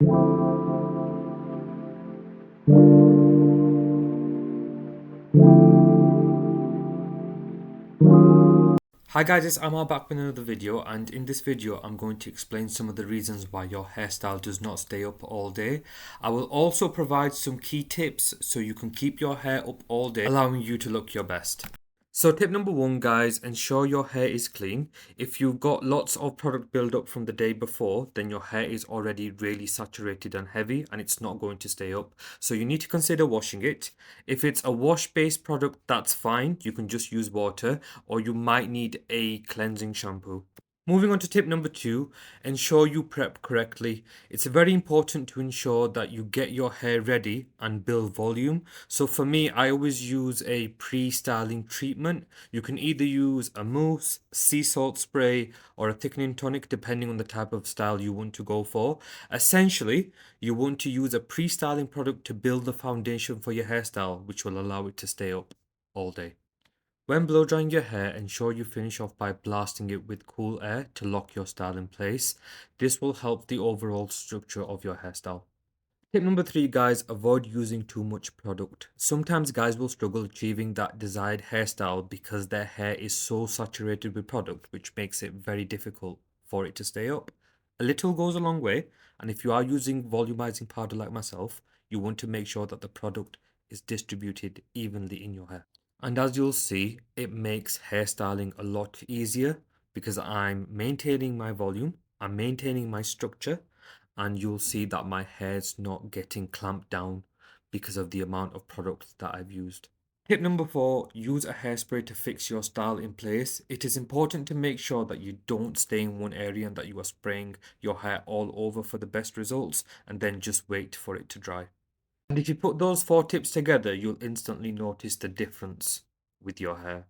Hi guys, it's Amal back with another video, and in this video I'm going to explain some of the reasons why your hairstyle does not stay up all day. I will also provide some key tips so you can keep your hair up all day, allowing you to look your best. So tip number one, guys, ensure your hair is clean. If you've got lots of product build up from the day before, then your hair is already really saturated and heavy and it's not going to stay up. So you need to consider washing it. If it's a wash based product, that's fine. You can just use water, or you might need a cleansing shampoo. Moving on to tip number two, ensure you prep correctly. It's very important to ensure that you get your hair ready and build volume. So for me, I always use a pre-styling treatment. You can either use a mousse, sea salt spray, or a thickening tonic, depending on the type of style you want to go for. Essentially, you want to use a pre-styling product to build the foundation for your hairstyle, which will allow it to stay up all day. When blow drying your hair, ensure you finish off by blasting it with cool air to lock your style in place. This will help the overall structure of your hairstyle. Tip number three, guys, avoid using too much product. Sometimes guys will struggle achieving that desired hairstyle because their hair is so saturated with product, which makes it very difficult for it to stay up. A little goes a long way, and if you are using volumizing powder like myself, you want to make sure that the product is distributed evenly in your hair. And as you'll see, it makes hairstyling a lot easier because I'm maintaining my volume, I'm maintaining my structure, and you'll see that my hair's not getting clamped down because of the amount of product that I've used. Tip number four, use a hairspray to fix your style in place. It is important to make sure that you don't stay in one area and that you are spraying your hair all over for the best results and then just wait for it to dry. And if you put those four tips together, you'll instantly notice the difference with your hair.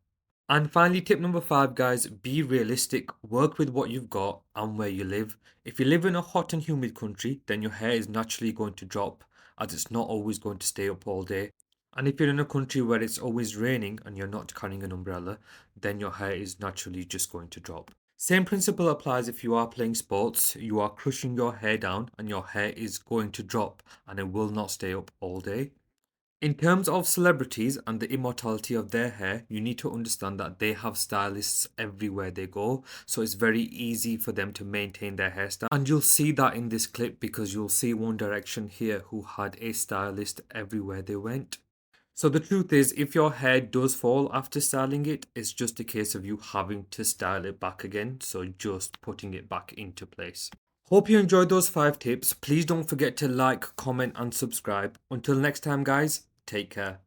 And finally, tip number five, guys, be realistic. Work with what you've got and where you live. If you live in a hot and humid country, then your hair is naturally going to drop as it's not always going to stay up all day. And if you're in a country where it's always raining and you're not carrying an umbrella, then your hair is naturally just going to drop. Same principle applies if you are playing sports. You are crushing your hair down and your hair is going to drop and it will not stay up all day. In terms of celebrities and the immortality of their hair, you need to understand that they have stylists everywhere they go. So it's very easy for them to maintain their hairstyle. And you'll see that in this clip because you'll see One Direction here who had a stylist everywhere they went. So the truth is, if your hair does fall after styling it, it's just a case of you having to style it back again. So just putting it back into place. Hope you enjoyed those 5 tips. Please don't forget to like, comment, and subscribe. Until next time, guys, take care.